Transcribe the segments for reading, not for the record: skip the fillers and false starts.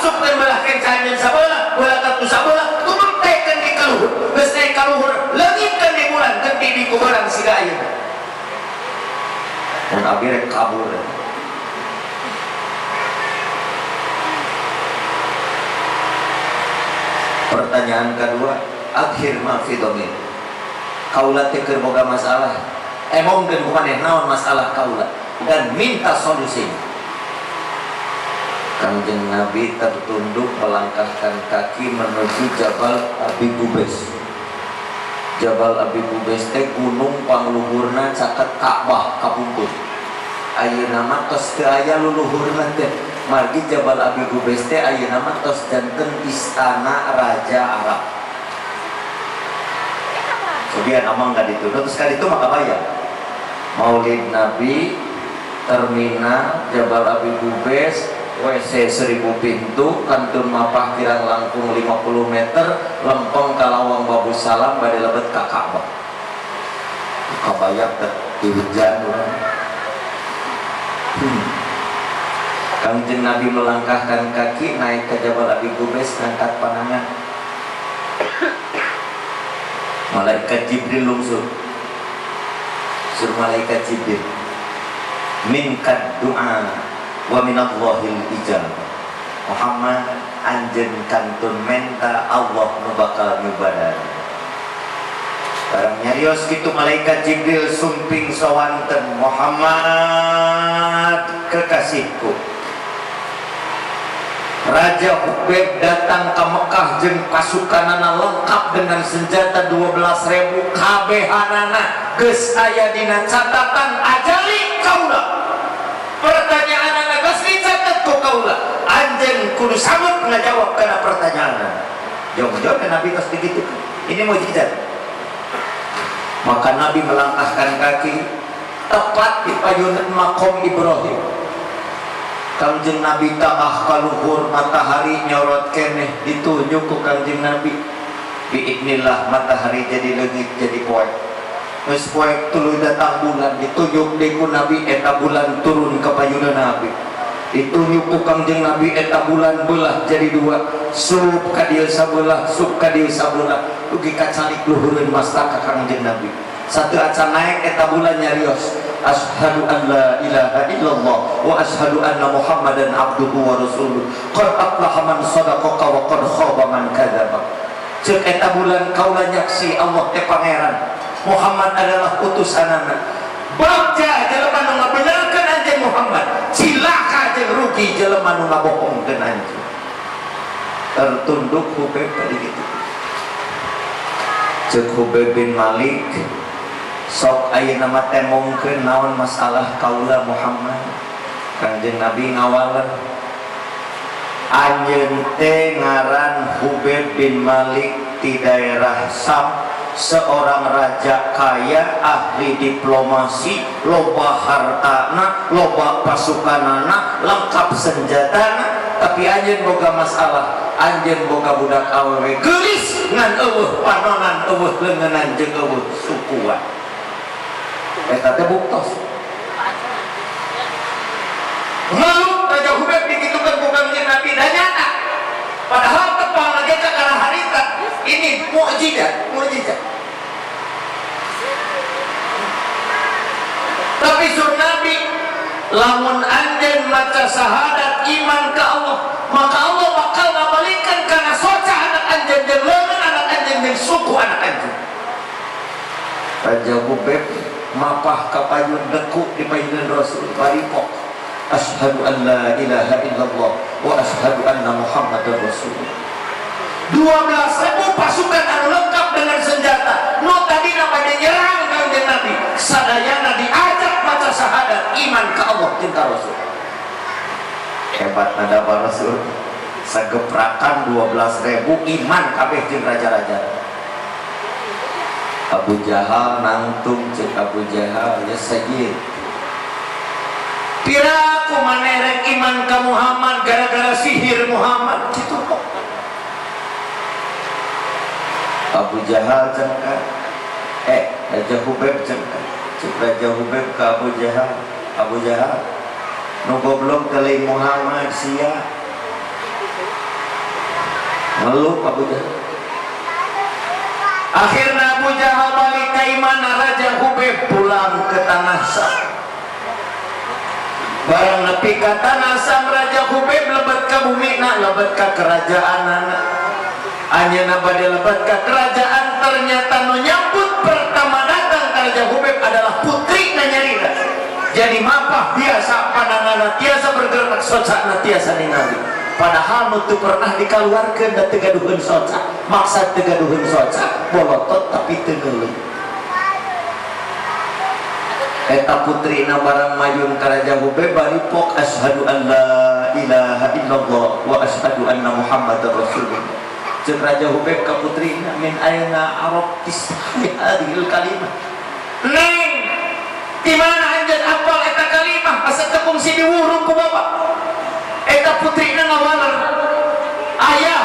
masuk dan belah kencannya sabelah belah kartu sabelah turun tekan di kaluhur geus naik kaluhur leungitkeun di bulan genti di kuberang siga ayeuna mun abdi rek kabur. Pertanyaan kedua, akhir ma fi dhamin. Kaula teh keur boga masalah. Emongkeun kumaneh naon masalah kaula dan minta solusinya. Kanjeng Nabi tertunduk melangkahkan kaki menuju Jabal Abi Qubais. Jabal Abi Qubais teh gunung pangluhurna caket Ka'bah kapungkur. Ayeuna mah tos teu aya luluhurna teh. Margi Jabal Abi Qubais teh ayeuna mah tos janten istana Raja Arab. Kemudian amang nggak ditunduk, terus kali itu maka bayar. Maulid Nabi, terminal Jabal Abi Qubais, WC 1000 pintu, kantun mapah kirang langkung 50 meter, lempeng ka lawang Babu Salam bade lebet ka Ka'bah. Kabayak teh di hujan. Kanjeng Nabi melangkahkan kaki naik ke Jabal Abi Qubais, ngangkat pandangan. Malaikat Jibril lungsur. Suruh malaikat Jibril, minkad du'a wa minallahil ijabah. Muhammad anjeun kantun menta Allah nu bakal nyubadan. Barang nyarios kitu malaikat Jibril sumping sawanten, Muhammad kekasihku, Raja Hubeb datang ke Mekah jeung pasukanana lengkap dengan senjata 12.000 kabehanana geus aya dina catatan ajali kaula. Pertanyaanana geus dicatet ku kaula. Anjeun kudu sanggup ngajawab kana pertanyaanna. Jawab Nabi geus dikitu. Ini mukjizat. Maka Nabi melangkahkan kaki tepat di payunan makom Ibrahim. Kanjeng Nabi tengah kaluhur matahari nyorot keneh ditunjuk ku Kanjeng Nabi. Biidnillah matahari jadi leungit jadi poek. Geus poek tuluy datang bulan ditunjuk deui ku Nabi eta bulan turun ka payunan Nabi. Ditunjuk ku Kanjeng Nabi eta bulan belah jadi dua. Sup ka dieu sabelah, sup ka dieu sabelah. Dugi kacalik luhureun mastaka Kanjeng Nabi. Satu acan naik eta bulan nyarios. Ashhadu an la ilaha illallah wa ashhadu anna Muhammadan abduhu wa rasuluh. Qad aflaha man shadaqa wa qad khaba man kadzaba. Ceuk eta bulan kaula nyaksi Allah teh pangeran. Muhammad adalah utusanana. Bagja jelema nu ngabenerkeun anjeun Muhammad, cilaka jeung rugi jelema nu ngabohongkeun anjeun. Tertunduk Hubeb tadi gitu. Ceuk Hubeb bin Malik, sok ayeuna mah teh mungkeun naon masalah kaula Muhammad. Kanjeng Nabi ngawaler, anjeun teh ngaran Hubeb bin Malik di daerah Sam, seorang raja kaya, ahli diplomasi, loba hartana, loba pasukanana, lengkap senjatana, tapi anjeun boga masalah, anjeun boga budak awewe geulis ngan eueuh panonan, eueuh leungeunnan jeung eueuh sukuan. Eta teh buktos. Lalu Raja Hubeb dikitukan ku Kanjeng Nabi dan nyata. Padahal tepang lagi ke arah harita. Ini mukjizat, mukjizat. Tapi sur Nabi, lamun anjeun maca syahadat iman ke Allah, maka Allah bakal ngabalikeun kana soca anak anjeun jeung leungeun anak anjeun jeung suku anak anjeun. Raja Hubeb mapah kapayun dekuk di payunan Rasul baripok, asyhadu an la ilaha illallah wa asyhadu anna Muhammadar Rasulullah. 12.000 pasukan anu lengkap dengan senjata, nu tadi namanya nyerang Kanjeng Nabi, sadayana diajak maca syahadat iman ke Allah cinta Rasul. Hebat nada Rasul, sageprakan 12.000 iman kabeh jeung raja-raja. Abu Jahal nangtung cek Abu Jahal ya sayyid. Pira kumaneh rek iman ka Muhammad gara-gara sihir Muhammad kitu kok. Abu Jahal cenah Raja Hubeb cenah. Cek Raja Hubeb ka Abu Jahal. Abu Jahal nu goblok teh Muhammad sia. ngeluh Abu Jahal. Akhirnya Abu Jahal balik ke imana Raja Hubeb pulang ke tanah Sam. Barang nepi ka tanah Sam Raja Hubeb lebat ke bumi na lebat ke kerajaan anjeunna bade lebat ke kerajaan. Ternyata nu nyambut pertama datang ke Raja Hubeb adalah putri na nyarira. Jadi mapah biasa pandanganna tiasa bergerak socana tiasa ningali. Padahal nutu pernah dikeluarkan dan tegaduhun soca maksud tegaduhun soca bolotot tapi tengeuleuh. Eta putrina barang mayun ka Raja Hubeb bari pok asyhadu an la ilaha illallah wa asyhadu anna muhammadar rasulullah. Jeung Raja Hubeb ka putrina min aina arab tisbih hadhil kalimah. Neng di mana anjeun apal eta kalimah asa teu kungsi diwuruh ku bapak. Eta putrina ngawaler ayah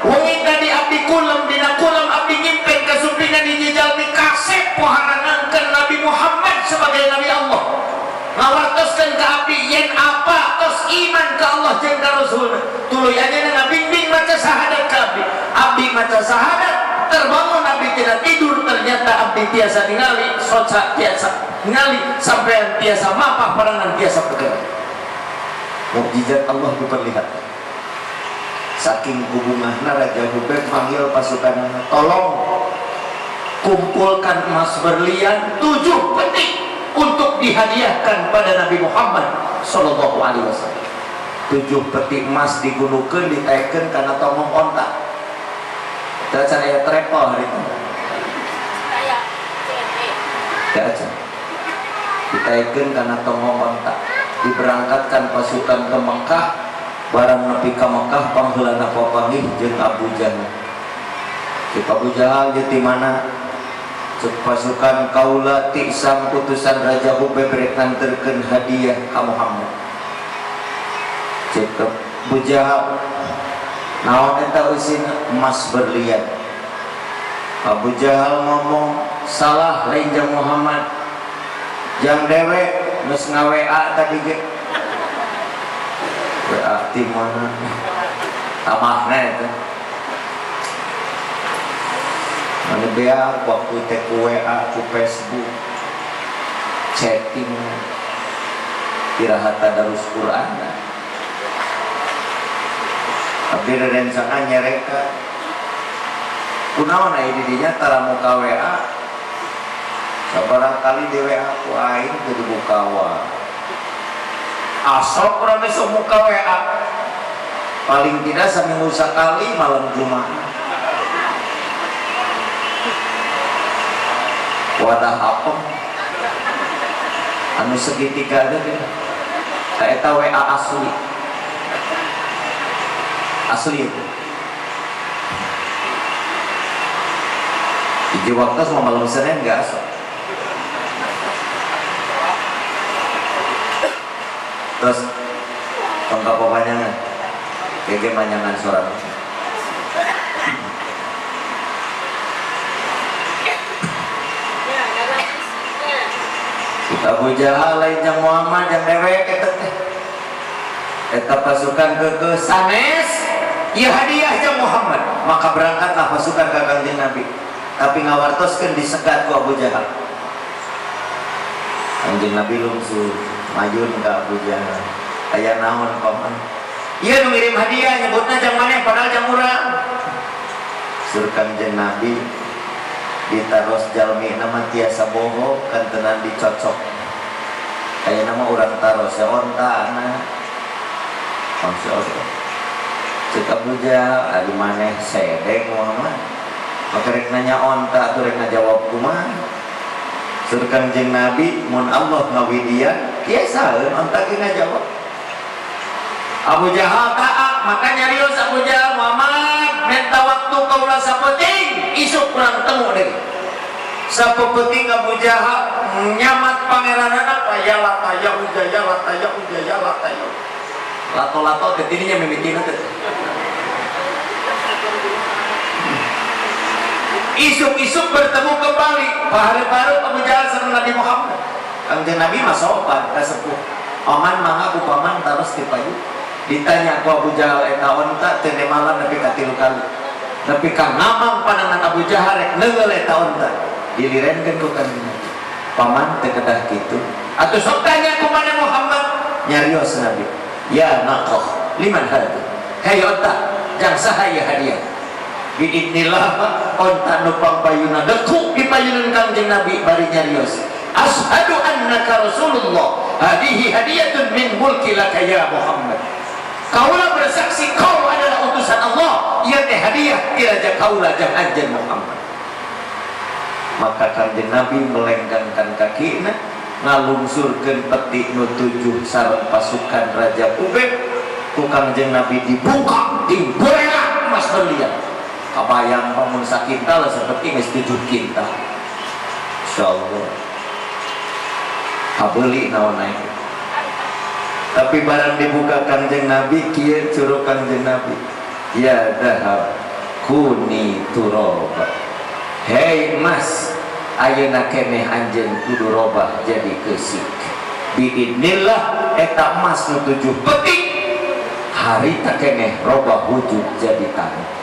wengi tadi abdi kulam dina kulam abdi nyimpen kasupina di jalmi kasep poharangankeun Nabi Muhammad sebagai Nabi Allah ngawartoskeun ka abdi yen apa tos iman ka Allah jeung ka Rasulna tuluy anjeunna ngabimbing maca syahadat ka abdi maca syahadat terbangun abdi tidak tidur ternyata abdi tiasa ningali soca tiasa ningali sampean tiasa mapah parangan tiasa bergerak. Mukjizat Allah diperlihatkan. Saking hubungannya Raja Hubeb panggil pasukan, tolong kumpulkan emas berlian 7 peti untuk dihadiahkan pada Nabi Muhammad Sallallahu Alaihi Wasallam. 7 peti emas digunukeun ditaikeun kana tongong onta. Terus aya trepol hari itu. Aja. Ditaikeun kana tongong onta. Diberangkatkan pasukan ke Mekah. Barang nepi ka Mekah pangheulana papanggih jeung Abu Jahal. Cek Abu Jahal di mana? Cek pasukan kaula ti sang utusan Raja Hubeb rek nganterkeun hadiah ka Muhammad. Cek Abu Jahal naon eta eusina emas berlian. Abu Jahal ngomong salah lain jeung Muhammad. Jang dewe geus nga-WA tadi ge. WA ti mana? Tamahna eta. Mana bea waktu teh ku WA ku Facebook chatting iraha tadarus Quran. Abdi rerencangan nyareka. Kunaon aya di dinya tara muka WA? Sabarangkali di WA ku aing teu dibukawa. Asal kurang besok muka WA paling tidak seminggu sekali malam Jumat. Wadah apa? Anu segitiga ada kan? Eta WA asli. Asli itu. Di waktu sama malam Senin nggak asal. Terus tongkap panjangan kayak manyangan suara kita Abu Jahal lain yang Muhammad yang dewek eta pasukan ke sanes ya hadiah yang Muhammad maka berangkatlah pasukan ke Kanjeng Nabi tapi ngawartoskeun disegat ku Abu Jahal. Kanjeng Nabi lungsuh majun ke Abu Jahal aya naon paman ieu nu ngirim hadiah nyebutna jang maneh padahal jang urang sur Kanjeng Nabi ditaros jalmi nama tiasa bohong kantenan dicocok aya nama urang taros ya onta na maksud cek Abu Jahal ari maneh sedeng Muhammad maka rek nanya onta atuh rek ngajawab kumaha sur Kanjeng Nabi mun Allah ngawidian kieu saeun onta ge ngajawab. Abu Jahal taat maka nyarios Abu Jahal Muhammad minta waktu kaula sapeting isuk kurang temu deui. Sapeting Abu Jahal nyamat pangeranana ya lataya ujaya lataya ujaya lataya. Lato-lato teh tidinya mimitina teh. Isuk-isuk bertemu kembali baharep-harep Abu Jahal sareng Nabi Muhammad. Kanjeng Nabi mah sopan ka sepuh. Paman mangga ku paman terus dipayu. Ditanya ku Abu Jahal eta onta teu malam nepi ka 3 kali. Tapi ka ngamang panangan Abu Jahal rek neungeul eta onta. Dilirenkeun ku Kanjeng Nabi. Paman teu kedah kitu. Atuh sok tanya ku mana Muhammad? Nyarios Nabi. Ya naqah, liman hadi? Hei onta, jang sahaya hadiah. Biidznillah onta nupang payuna dekuk di payunan Kanjeng Nabi bari nyarios. Ashhadu annaka Rasulullah. Hadihi hadiyatun min mulki laka ya Muhammad. Kaulah bersaksi kau adalah utusan Allah. Ia teh hadiah ti raja kaulah jang anjeun Muhammad. Maka Kanjeng Nabi melenggangkan kakina ngalungsurkeun peti nu 7 sareng pasukan Raja Ubed. Ku Kanjeng Nabi dibuka dimbelah emas berlian. Kabayang pamun sakintal seperti geus 7 kintal. Insyaallah. Habeuli naon naik. Tapi barang dibuka Kanjeng Nabi kieu curug Kanjeng Nabi. Ya dahab kuni turoba. Hei emas, ayeuna keneh anjeun kudu robah jadi keusik. Biidznillah eta emas nu 7 petik harita keneh robah wujud jadi tanah.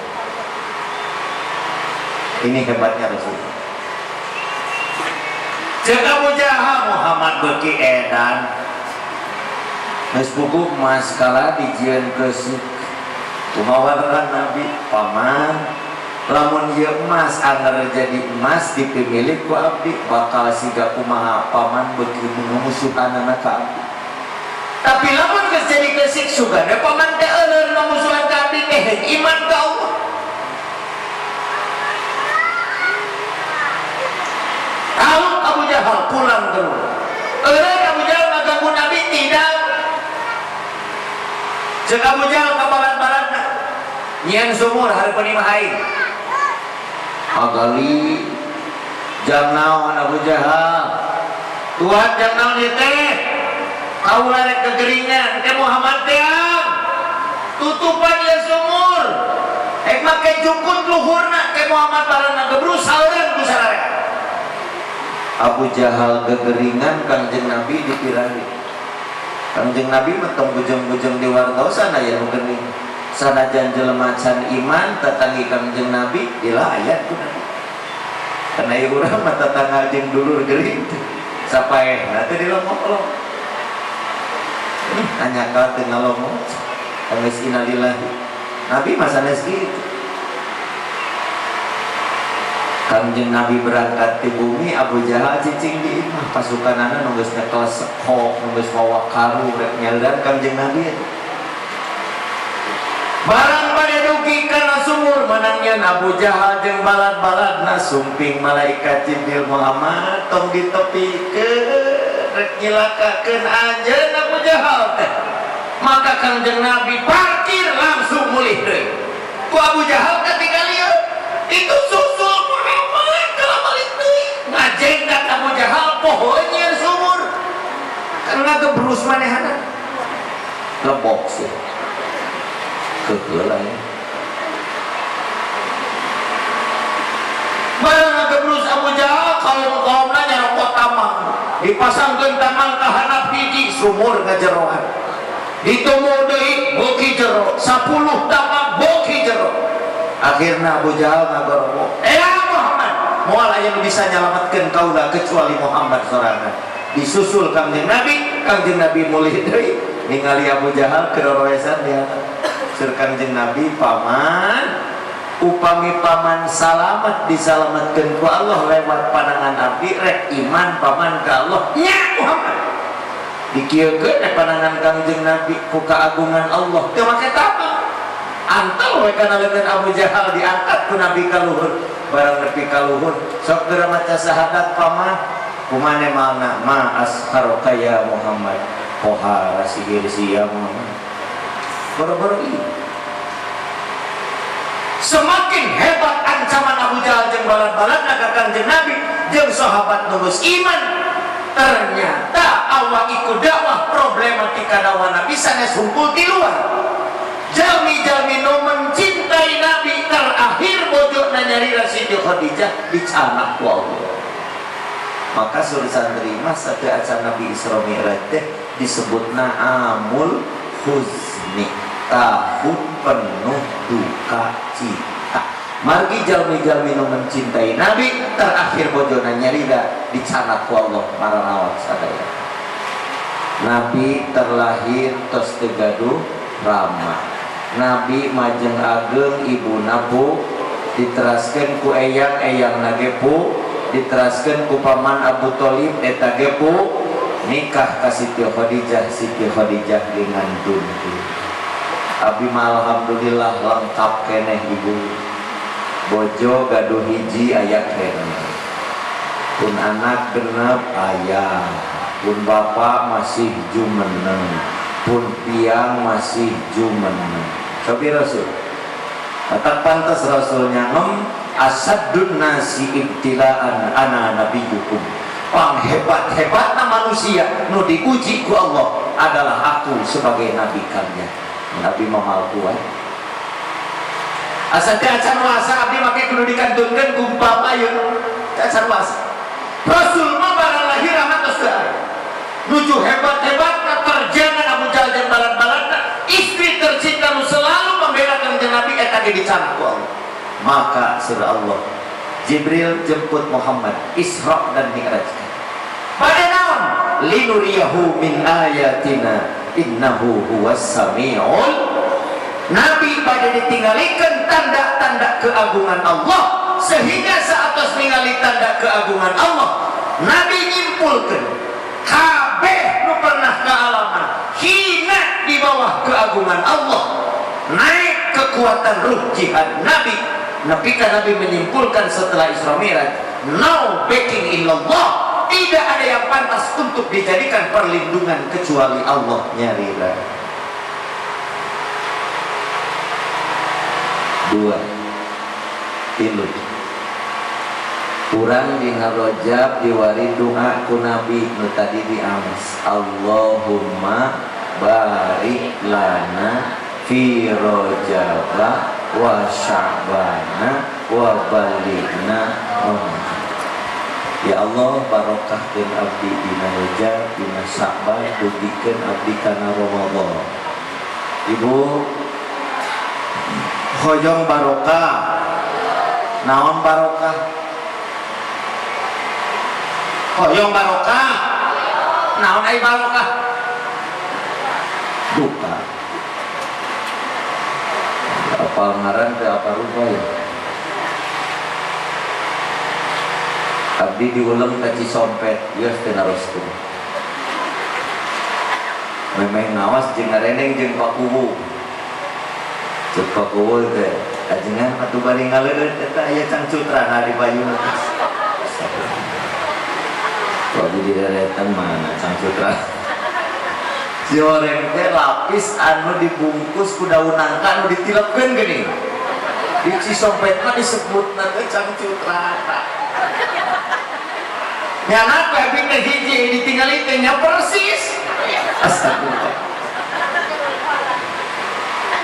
Ini hebatnya Rasulullah. Cek Abu Jahal Muhammad beuki edan. Geus buku emas kala dijieun keusik. Kumaha Nabi, paman, lamun ieu emas anger jadi emas dipimilik ku abdi bakal siga kumaha paman beuki mumusuhanana ka abdi. Tapi lamun geus jadi keusik sugana paman teh euleun mumusuhan ka abdi teh iman ka Allah. Kalau Abu Jahal pulang terus. Eureun Abu Jahal ngaganggu Nabi tidak. Cek Abu Jahal ka balat-balatna nyieun sumur hareupeun imah aing. Agali jam naon Abu Jahal? Tuhan jam naon ieu teh? Kaula rek kegeringan teh Muhammad teh tutupan ieu sumur. Ek make jukut luhurna teh Muhammad barana gebrus saeureun ku sararea. Abu Jahal kegeringan Kanjeng Nabi dipirahi. Kanjeng Nabi metong bujeng-bujeng di wartosana ya nu geuning. Sanajan jelema can iman tatangi Kanjeng Nabi dilayat ku Nabi. Kana ieu urang mah tatanggal jeung dulur geuring teh. Sapaehna teh dilomok-lomok. Hanya ka teu ngalomok. Geus innalillahi. Nabi mah sanes kitu. Kanjeng Nabi berangkat di bumi, Abu Jahal cicing di imah pasukanana nu geus nyekel sekok, nu geus mawa karu rek nyaldan Kanjeng Nabi. Barang pada dugi kana sumur menangnya Abu Jahal jeung balad-baladna sumping malaikat Jibril Muhammad tong ditepikeun rek nyilakakeun anjeun Abu Jahal teh. Maka Kanjeng Nabi parkir langsung mulih deui. Ku Abu Jahal ketika lihat itu susul Muhammad kalau balik deui ngajengkat Abu Jahal pohonnya sumur karena gebrus manehana lebok sih kegeulai mana gebrus Abu Jahal kaum-kaumna nyarokot tamang dipasangkeun tamang ka handap hiji sumur ngajeroan ditemu deui beuki jero 10 tamang beuki jero. Akhirnya Abu Jahal ngagorok, Muhammad, moal aya nu bisa nyalametkeun kaula kecuali Muhammad sorangan. Disusul Kanjeng Nabi mulih deui ningali Abu Jahal kedoroesan dia. Sur Kanjeng Nabi, paman, upami paman salamet disalametkeun ku Allah lewat panangan abdi rek iman paman ka Allah. Nya Muhammad. Dikieukeun panangan Kanjeng Nabi ku kaagungan Allah. Teu make tamang. Antal we kana leungeun Abu Jahal diangkat ku Nabi ka luhur. Barang nepi ka luhur, sok geura maca syahadat paman. Kumane malna ma asharaka ya Muhammad. Poha sihir sia Muhammad. Boro-boro ieu. Semakin hebat ancaman Abu Jahal jeung balad-baladna ka Kanjeng Nabi jeung sahabat nu geus iman. Ternyata Allah ikut dakwah problematika dakwah Nabi sanes humpul di luar. Jami-jami nu mencintai Nabi terakhir bojona nyarira Siti Khadijah dicanak ku Allah. Maka sur santri mah sateu acan Nabi Isra Mi'raj teh disebutna amul huzn. husni, tahun penuh duka cita. Margi jalmi-jalmi nu mencintai Nabi, terakhir bojona nyarida dicanat ku Allah maranawat sadaya. Nabi terlahir tos teu gaduh rama. Nabi majeng ageng ibu nabu diteraskeun ku eyang nage pu, diteraskeun ku paman Abu Thalib eta ge pu, nikah ka Siti Khadijah dengan tuntu. Abi mah alhamdulillah lengkap keneh ibu. Bojo gaduh hiji aya keneh. Pun anak genep aya, pun bapak masih jumeneng, pun piang masih jumeneng. Cobi Rasul. Tak pantas Rasulnya asadun nasi ibtilaan ana nabiyukum. Panghebat-hebatna manusia nu diuji ku Allah adalah aku sebagai nabi kalian. Nabi mamal kuat. Asa teh acan wasa abdi make kudu dikantunkeun ku bapak yeun. Acan wasa. Rasul mah barang lahir amat tos teu aya. Nuju hebat-hebatna terjangan Abu Jahal jeung balat-balatna, istri tercinta nu selalu membela kanjeng Nabi eta ge dicanang ku Allah. Maka surah Allah, Jibril jemput Muhammad Isra dan Mi'raj. Pada naon? Linuriyahu min ayatina innahu huwas samiul. Nabi pada ditinggalikeun tanda-tanda keagungan Allah, sehingga saatos ningali tanda keagungan Allah Nabi nyimpulkeun kabeh nu pernah kaalaman hina di bawah keagungan Allah, naik kekuatan ruh jihad Nabi. Nabi menyimpulkan setelah Isra Mi'raj, no backing illallah, tidak ada yang pantas untuk dijadikan perlindungan kecuali Allah nyarira. Dua tilu kurang dina Rajab diwari doa ku Nabi nu tadi diamas, Allahumma barik lana fi Rajaba wa Sya'bana wa balighna. Ya Allah, barokah dan abdi dina Rajab dina Sya'ban dugikeun abdi kana Ramadan. Ibu hoyong barokah. Naon barokah? Hoyong barokah. Naon ai barokah? Duka. Apal ngaran teh apa rupa ya? Abdi diulang ka Cisompet, geus teu naroskeun. Memeh ngawas jeung ngareneng jeung pakuwu. Ceuk pakuwu teh ajengan atuh bari ngaleut eta aya cangcutrana di payuna. Abdi dideretan mana cangcutra? Si oreng teh lapis anu dibungkus ku daun nangka anu ditilepkeun geuning. Di Cisompetna disebutna teh cangcutrana. Nyana pebing teh hiji ditinggali teh nya persis. Astagfirullah.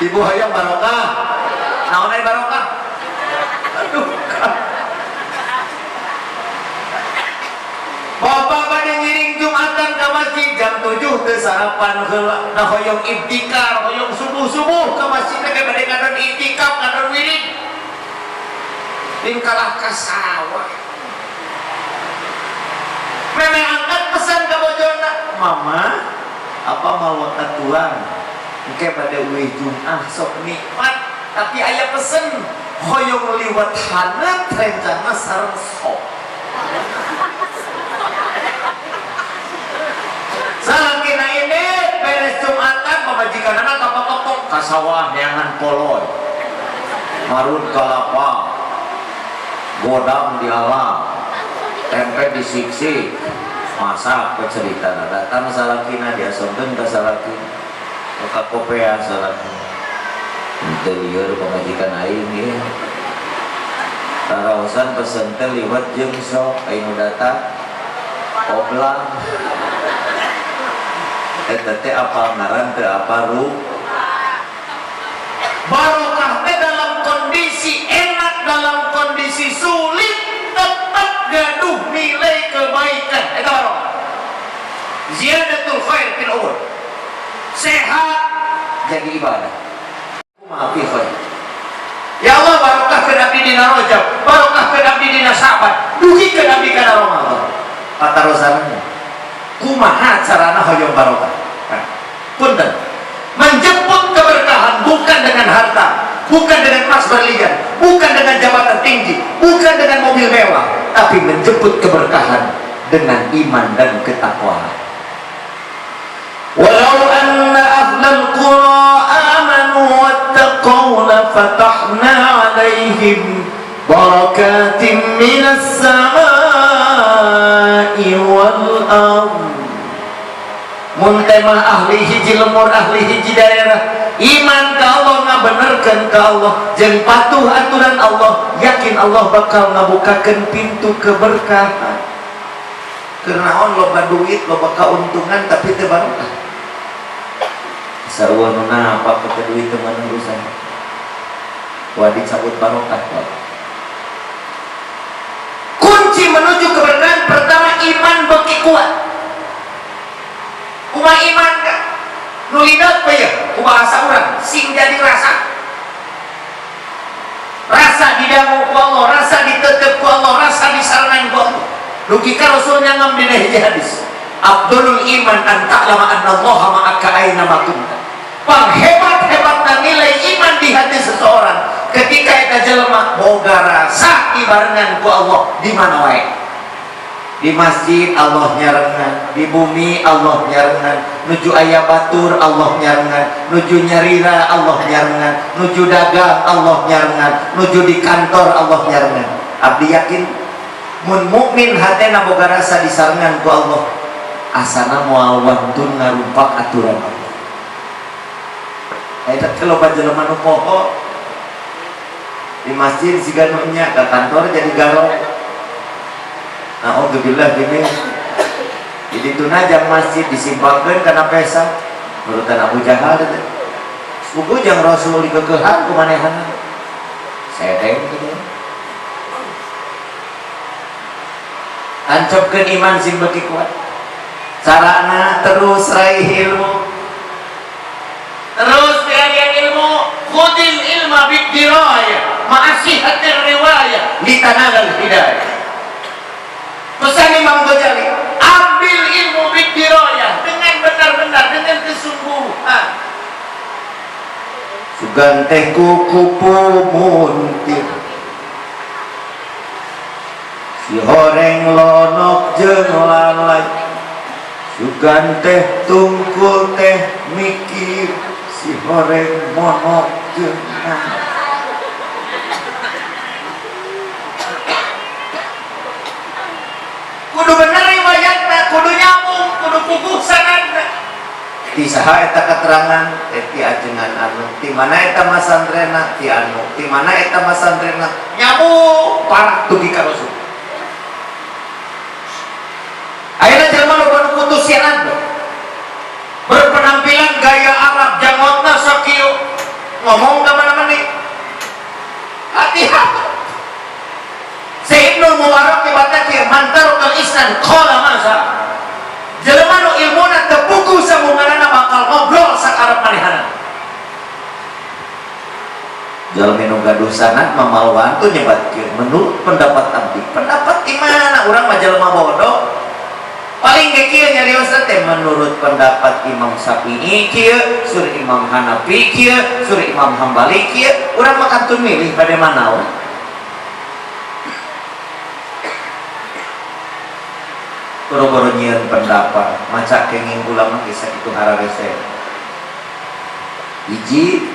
Ibu hayang barokah. Naon aya barokah? Aduh. Bapak bade ngiring Jumatan ka masjid jam 7 teu sarapan heula. Nah hoyong ibtikar, hoyong subuh-subuh ka masjid teh bade kadon iktikaf, kadon wirid. Tingkalah ka sawah. Memang angkat pesan ke bojona, Mama, apa mau atuan? Engke pada uih Jum'ah sok nikmat, tapi aya pesen hoyong liwat haneut rencana sareng sok. Salakina ini beres Jum'atan pamajikanana kapok-kapok ka sawah neangan poloy. Marun kalapa, godam di alam. Tempe disiksi masak pecerita datang salakina dia sonten ke salakin ke kopea salakin interior pemajikan aing ya tarawasan pesen teh liwat jeung sok aing data oblang eta teh apal ngaran teu apa ru barokah teh dalam kondisi enak, dalam kondisi sulit tetap gaduh nilai kebaikan. Eta barokah. Ziyadatul khair fil umur. Sehat, jadi ibadah. Maaf ya Allah, barokah ke abdi dina Rajab, barokah ke abdi dina Sa'ban, dugi ke abdi kana Ramadan. Kata Rosananya, kumaha carana hoyong barokah? Punten, menjemput keberkahan bukan dengan harta, bukan dengan emas berlian, bukan dengan jabatan tinggi, bukan dengan mobil mewah, tapi menjemput keberkahan dengan iman dan ketakwaan. Walau anna ahlal qura amanu wattaqaw lafatahna alaihim barakatim minas samai wal ardh. Mun tema ahli hiji lemur, ahli hiji daerah, iman ke Allah, ngabenerkeun ke Allah, jeung patuh aturan Allah, yakin Allah bakal ngabukakeun pintu keberkahan. Kenaon loba duit, loba kauntungan tapi teu barokah. Sarua nu napa ke duit teu meunang urusan. Wadi cabut barokah. Kunci menuju keberkahan pertama iman beki kuat. Kumaha iman kan? Nulidat apa ya? Bahasa orang sing jadi rasa. Rasa didangu ku Allah, rasa ditetep ku Allah, rasa disarangan ku Allah. Logika Rasulnya ngam dina hiji hadis. Abdulul iman an ta'lama anna Allah ma'aka aina ma kunta. Panghebat-hebatna nilai iman di hati seseorang ketika eta jelema boga rasa dibarengan ku Allah di mana wae. Di masjid Allah nyarengan, di bumi Allah nyarengan, nuju aya batur Allah nyarengan, nuju nyarira Allah nyarengan, nuju dagang Allah nyarengan, nuju di kantor Allah nyarengan. Abdi yakin mun mukmin hatena boga rasa disarengan ku Allah, asana moal wantun ngarumpak aturan Allah. Eta teh loba jelema nu poho di masjid siga nu nya ka kantor jadi garong. Alhamdulillah gini. Jadi tunajang masjid disimpangkeun kana pesa. Nurutan Abu Jahal teh. Buku jang Rasul dikekehan ku manehanna. Sedeng kitu. Ancopkeun iman sing beuki kuat. Carana terus raih ilmu. Terus piarian ilmu, khudil ilma bidiraya, ma'asihatir riwayah litanalal hidayah. Pesan Imam Ghazali, ambil ilmu bidiraya dengan benar-benar, dengan kesungguhan. Sugan teh kupu muntir, si horeng lonok jeung lalai. Sugan teh tungkul teh mikir, si horeng monok jeung lalai. Kudu bener riwayatna, kudu nyambung, kudu puguh sanadna. Ti saha eta keterangan? Ti ajengan anu. Ti mana eta masantrena? Ti anu. Ti mana eta masantrena? Nyambung parah dugi ka Rasul. Ayeuna jelema nu kudu putus siaran berpenampilan gaya Arab, jangotna sakieu, ngomong ka mana-mana. Hati-hati. Sayyidul Mubarak dibata kieu mantarukal isnan qala masa. Jelema nu ilmuna teu puguh samungarana bakal ngobrol sakarep manehana. Jalmi nu gaduh sanad mamalwan tu nyebatkeun menurut pendapat abdi. Pendapat di mana? Urang mah jelema bodoh. Paling ge kieu nyariosna teh menurut pendapat Imam Syafi'i kieu, sur Imam Hanafi kieu, sur Imam Hambali kieu. Urang mah kantun milih pada mana we. Boro-boro nyieun pendapat maca kenging ulama kisah itu hararese. Hiji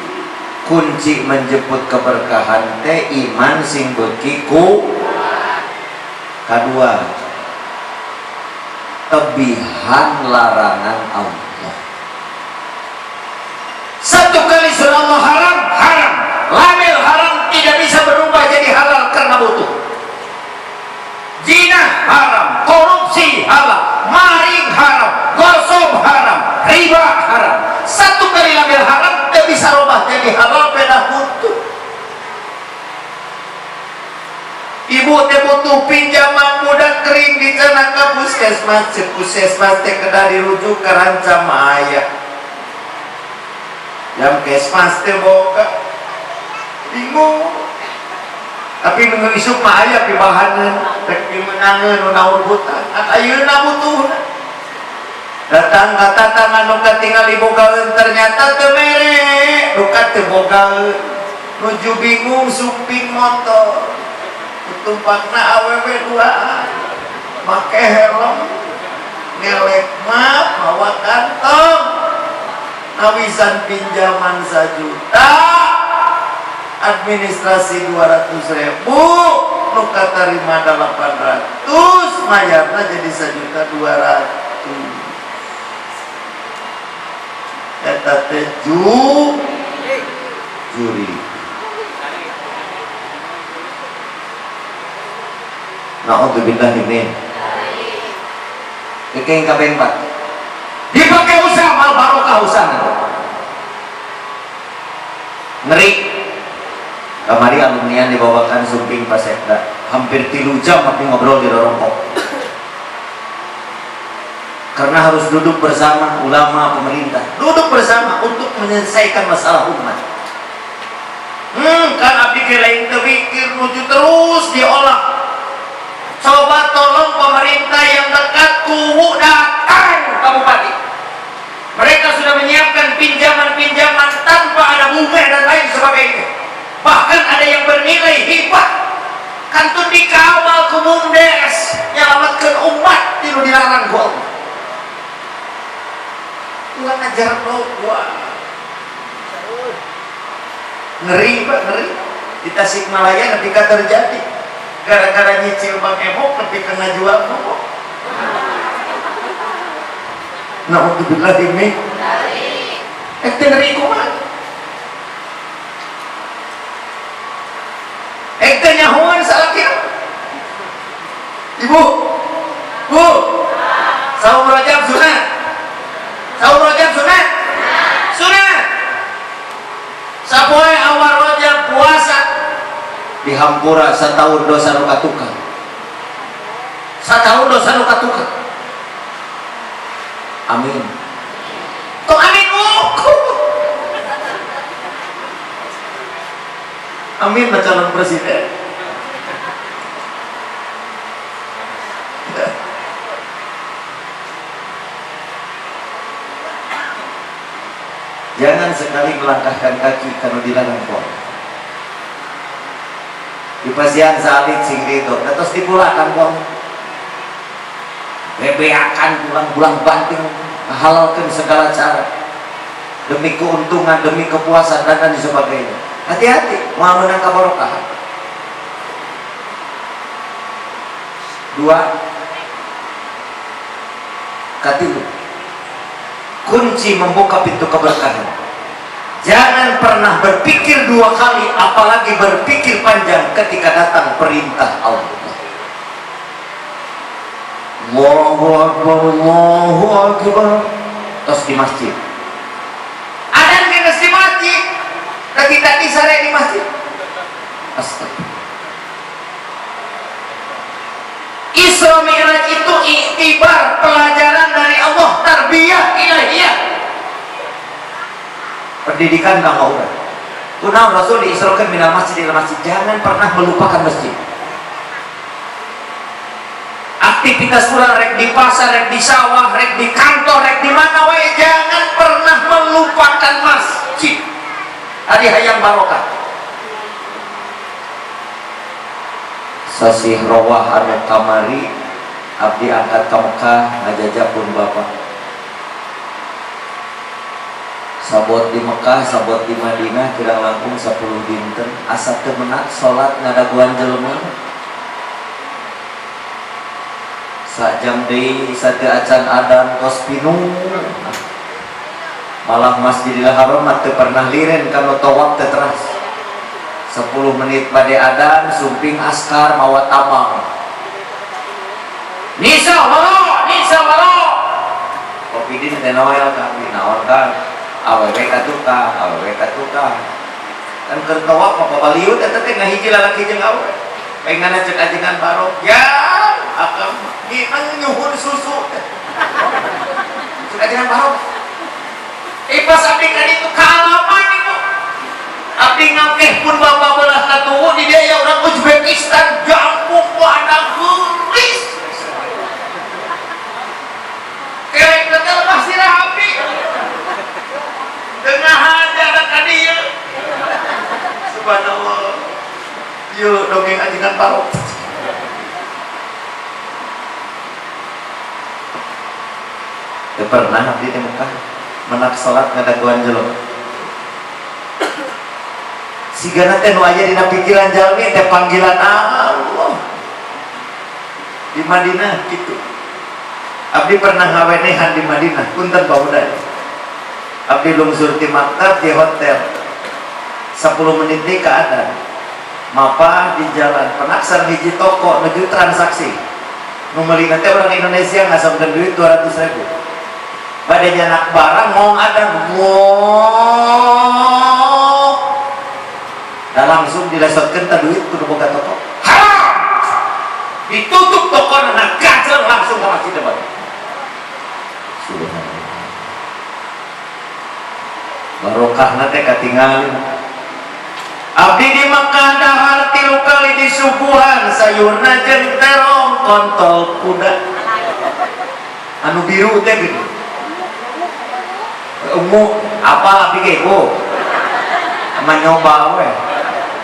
kunci menjemput keberkahan teh iman sing beuki ku. Kadua tebihan larangan Allah. Satu kali surah Allah haram, haram. Label haram tidak bisa berubah jadi halal karena butuh. Zina haram, korupsi haram, maling haram, gosok haram, riba haram. Satu kali label haram tidak bisa rubah jadi halal beda butuh. Ibu teh butuh pinjaman mudah kering di sana ke puskesmas, puskesmas teh kedah dirujuk ke rancam aya. yang kesmas teh boga bingung tapi minggu isuk mah aya pibahaneun rek dimenangeun naon hutang ayeuna butuhna datang ka tatangan nu katingali bogaeun ternyata teu mere nu teu bogaeun nuju bingung sumping motor tumpakna awewe duaan make helm ngelek map bawa kantong nawisan pinjaman 1 juta administrasi 200.000 nu katarima 800 mayarna jadi 1.200.000 eta teh juri na'udzubillah min kekeng kabeh 4 dipakai usaha mal barokah usaha ngeri kamari alumnian dibawakan sumping pasekda hampir 3 jam tapi ngobrol di rorompok karena harus duduk bersama ulama pemerintah duduk bersama untuk menyelesaikan masalah umat kan abdi lain terpikir nuju terus diolah coba tolong pemerintah yang dekat kuwu datang Bupati mereka sudah menyiapkan pinjaman-pinjaman tanpa ada bunga dan lain sebagainya bahkan ada yang bernilai hebat kantun dikawal ke Bumdes nyelamatkan umat tidak dilarang ku Allah Tuhan ajar gua ngeri pak ngeri di Tasikmalaya ketika terjadi gara-gara nyicil Bang Emok tapi kena jual pokok na'udzubillah min ngeri kumaha ekte nyahuan salakir ibu bu saum rajab sunat sunat sapoe awal rajab puasa dihampura setahun dosa nu katukang amin kok amin amin calon presiden jangan sekali melangkahkan kaki karena dilarang Tuhan di pasian salit sing ridho terus dipulakan Tuhan bebeakan pulang-pulang banting halalkan segala cara demi keuntungan, demi kepuasan dan lain sebagainya. Hati-hati mau menangkap barokah. 2 katilu kunci membuka pintu keberkahan. Jangan pernah berpikir 2 kali apalagi berpikir panjang ketika datang perintah Allah. Allahu Akbar, Allahu Akbar. Terus di masjid ada yang di masjid tadi sore di masjid astagfirullah. Isra Mi'raj itu iktibar pelajaran dari Allah, tarbiyah ilahiyah, pendidikan kang Allah. Kunaon Rasul diisrokeun minal masjid ila masjid. Jangan pernah melupakan masjid. Aktivitas kurang rek di pasar, rek di sawah, rek di kantor, rek di mana wae, jangan pernah melupakan masjid. Adi hayang barokah. Sasih rawah anu kamari abdi angkat ka Mekah ngajajapun bapak. Sabot di Mekah, sabot di Madinah, kirang langkung 10 dinten asa teu meunang salat ngadaguan jelema. Sajam deui sateu acan adan tos pinu. Malah Masjidil Haram teu pernah liren kana tawaf teh teras. 10 menit bade adan sumping askar mawa tabang. Nisa waro. Kopi di teh noel kami naon kan. Awewe katuka. Kan keur tawaf apa baliut eta teh ngahiji lalaki jeung awewe. Pengen cek ajengan barok. Ya, akam nang nyuhun susu. Cek ajengan barok. Pas abdi ka ditu ka alamat pun bapak belah katuwo di dia ya orang Uzbekistan jampuk pada gelis kelek tetel pasti rapi tengah aja tadi ya subhanallah yuk dongeng ajikan parok pernah abdi di Mekah menak salat ngadaguan jelema sigana teh nu aya dina pikiran jalmi teh panggilan Allah di Madinah gitu. Abdi pernah ngawenehan di Madinah punten baudai abdi lungsur ti maktab di hotel 10 menit deui keadaan mapa di jalan penaksar hiji toko nuju transaksi nu meuli teh orang Indonesia ngasongkeun duit 200.000 bade nyanak barang mau ada dan langsung dilesotkan ke duit kudu boga toko haram ditutup toko dan gajel langsung ke masjid depan subhanallah barokah nate katinggalin abdi di Makkah dahar 3 kali disuguhan sayurna jeung terong kontol kuda anu biru teh gitu ungu apa abdi ge bu sama nyoba we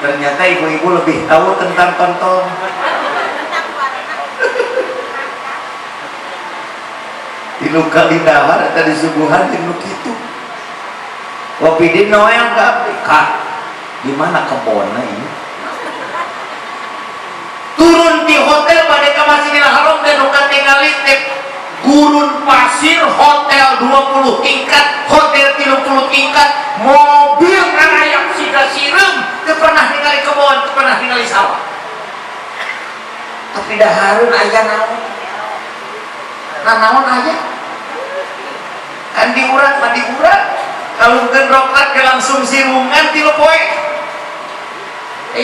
ternyata ibu-ibu lebih tahu tentang kontol di luka di dahar atau di subuhan di nuk itu kopi di noel gak kak gimana kebona ini turun di hotel pada ke Masjidil Haram dan nuka tinggal tip gurun pasir hotel 20 tingkat hotel 30 tingkat mobil ngarayap siga sirem teu pernah ningali kebon teu pernah ningali sawah tapi daharun aya naon naon aya kan diurang mah diurang kalungkeun rokat ke langsung sirungan 3 poe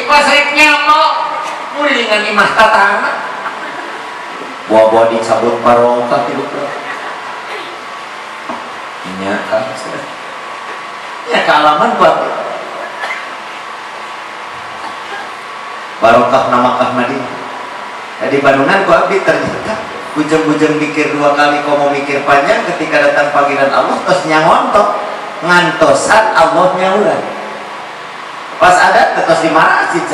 pas rek nyamok mulingan imah tatana buah-buah dicabut barokah tilu nya kan ya kealaman buat barokah namakah Madinah jadi Bandungan ku abdi ternyata bujeng-bujeng mikir 2 kali kau mau mikir panjang ketika datang panggilan Allah terus nyangontok ngantosan Allah nyauran pas ada terus di masjid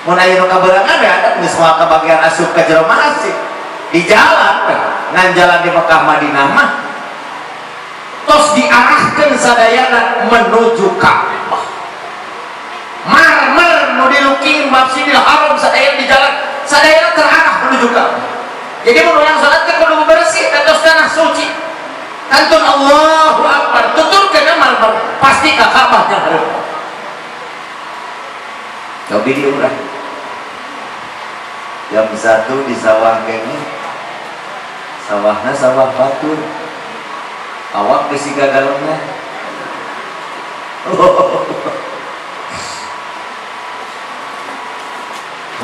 mun aya nu kaberangan ya ada geus moal kebagian asup ka jero masjid di jalan ngan jalan di Mekah Madinah mah tos diarahkan sadayana menuju Ka'bah marmer nu diluking Masjidil Haram sadayana di jalan sadayana terarah menuju Ka'bah jadi mun urang salat teh kudu bersih tos tanah suci kantun Allahu Akbar tuturkeun marmer pasti ka Ka'bah yang hareup cobi diurang jam 1 di sawah kene sawahna sawah batur awak besi gagalnya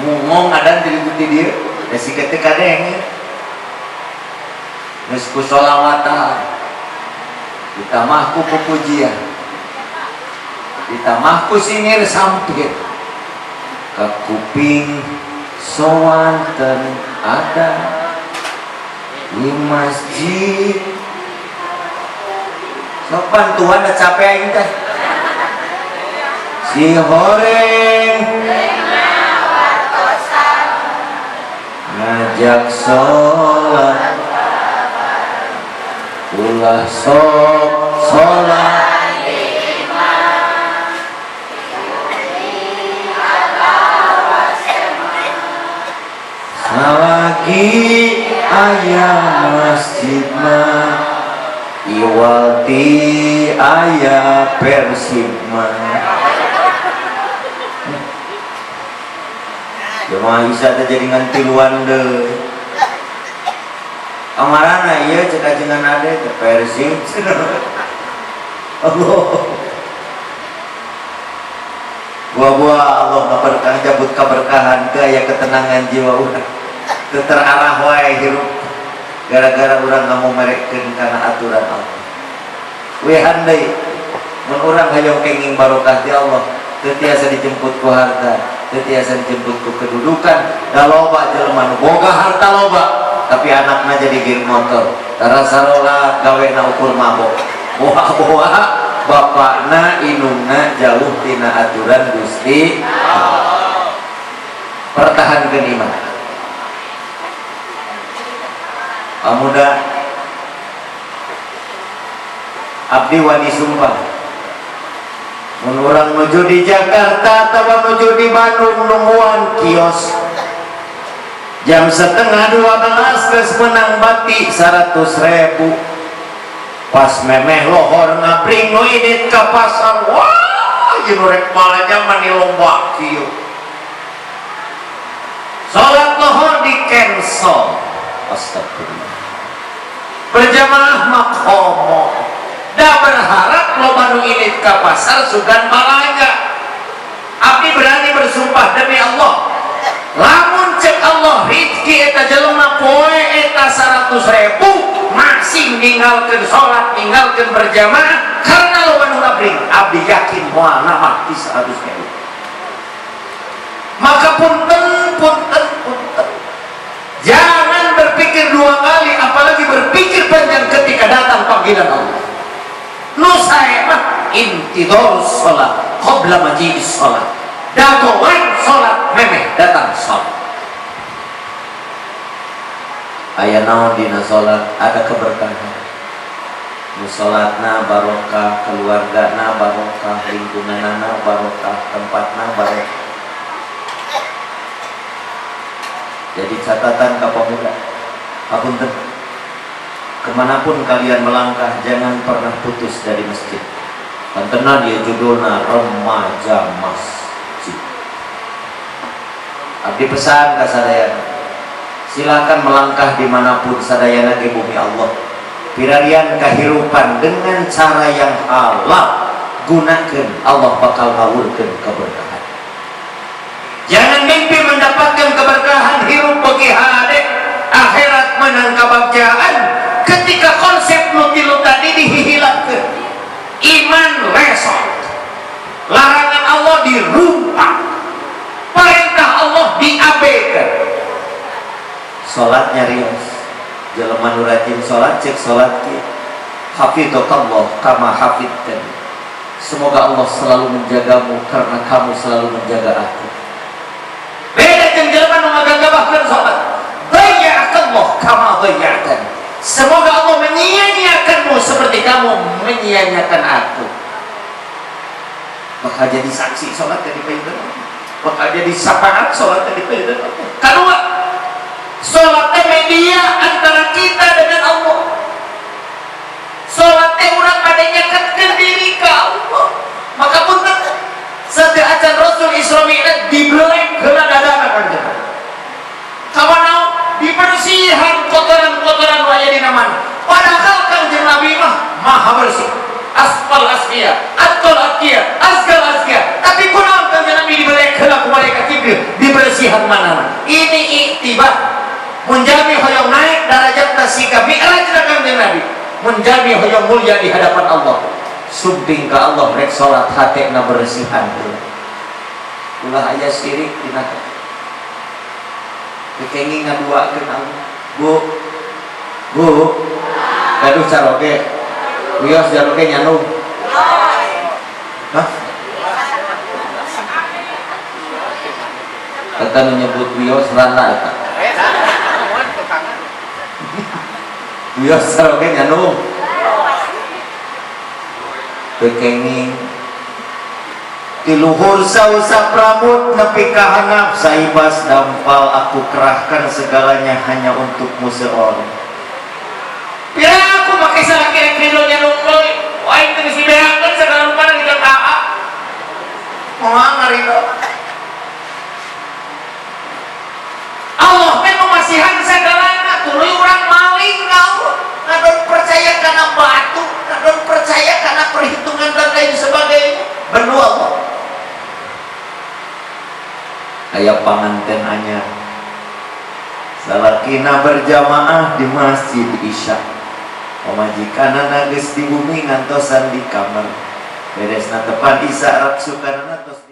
ngomong ada di dia besi ketika kadeng geus ku sholawatan ditamahku pujian ditamahku singir sampit ke kuping sowanten ada di masjid sopan Tuhan udah capek aing teh si horeng ngajak sholat ulah sok sholat lagi ayah masjid mah iwati ayah persib mah jemaah Isa teh jadi ngantiluan deh kamarana ieu cek ajengan ade teh persib Allah buah-buah Allah berkah jabut keberkahan ke aya ketenangan jiwa urang teu terarah wae hirup gara-gara urang mau merekkeun kana aturan Allah we handai mun urang hayang kenging barokah ti Allah teu tiasa dijemput ku harta, teu tiasa dijemput ku kedudukan. Da loba jelema nu boga harta loba, tapi anakna jadi geng motor. Tara sarola gawena ukur mabok. Boha-boha bapakna inungna jauh tina aturan Gusti. Pertahankeun iman. Pemuda abdi wani sumpah mun urang nuju di Jakarta atawa nuju di Bandung nungguan kios jam 11:30 geus menang bati 100.000 pas memeh lohor ngabring nu idit ka pasar. Wah ieu rek malaja mani lomba kieu salat lohor di cancel. Astagfirullah. Berjamaah makhomo da berharap loba nu ilit ka pasar sugan balaga. Abdi berani bersumpah demi Allah, lamun cek Allah rizki eta jelema poe eta 100.000 masih ninggalkeun salat, ninggalkeun berjamaah karena loba nu ngabring. Abdi yakin moal nama di 100.000. Maka punten jangan berpikir dua kali, apalagi berpikir panjang ketika datang panggilan Allah. Nu sae mah intidor salat qabla maji'is salat. Dagoan salat memeh datang salat. Aya naon dina salat? Ada keberkahan. Nu salatna barokah, keluargana barokah, lingkunganana barokah, tempatna barokah. Jadi catatan ke pemuda, apunten, kemanapun kalian melangkah jangan pernah putus dari masjid. Pantenan dia judulna remaja masjid. Abdi pesan ke sadayana, silakan melangkah dimanapun sadayana di bumi Allah. Pirarian kehidupan dengan cara yang halal, gunakan, Allah bakal ngawurkeun keberkahan. Jangan mimpi mendapatkan keberkahan hirup bagi hade, akhirat menang kebahagiaan ketika konsep nutilu tadi dihilangkan. Iman lesot, larangan Allah dirumpak, perintah Allah diabaikan. Salatnya rios, jelema nu rajin salat cek salat ki hafidzakallah kama hafidtan. Semoga Allah selalu menjagamu karena kamu selalu menjaga aku. Beda jeung jelema nu ngagagabahkeun salat. Dayya'akallah kama dayya'tan. Semoga Allah menyia-nyiakanmu seperti kamu menyia-nyiakan aku. Maka jadi saksi salat tadi peuyeun. Maka jadi syafaat salat tadi peuyeun. Kadua, salat teh media antara kita dengan Allah. Salat teh urang ngadengkeun diri ka Allah. Maka punten saat acan Rasul Isra Mi'raj dibeleng heula dadana kanjeng. Kawanau dibersihan kotoran-kotoran waya dina mana. Padahal kanjeng Nabi mah maha bersih. Asfal asfiya, atqal atqiya, azkal azkiya. Tapi kunaon kanjeng Nabi dibeleng heula ku malaikat Jibril dibersihan manana. Ini iktibar. Menjadi hoyong naik derajat tasika Mi'raj kanjeng Nabi. Menjadi hoyong mulia di hadapan Allah. Sumping ke Allah rek salat hatena bersihan ulah aya syirik dina kenging ngaduakeun Allah. Bu gaduh caroge wios jaroge nyanung. Hah? Eta nu nyebut wios randa eta. Wios caroge nyanung. Bekenging tiluhur sausa pramut nepi ka hanap saibas dampal aku kerahkan segalanya hanya untukmu seorang. Pira aku make salaki rek nya nungkul wae teu disibeakeun segala rupa di aa. Moal ngarido. Allah teh memasihan segalana tuluy urang maling ka Allah. Ngadon percaya kana batu, ngadon percaya kana perhitungan dan lain sebagainya. Benu Allah. Aya panganten anyar. Salakina berjamaah di Masjid Isya. Pamajikanana geus di bumi ngantosan di kamar. Beresna tepan Isya rak sukanana tos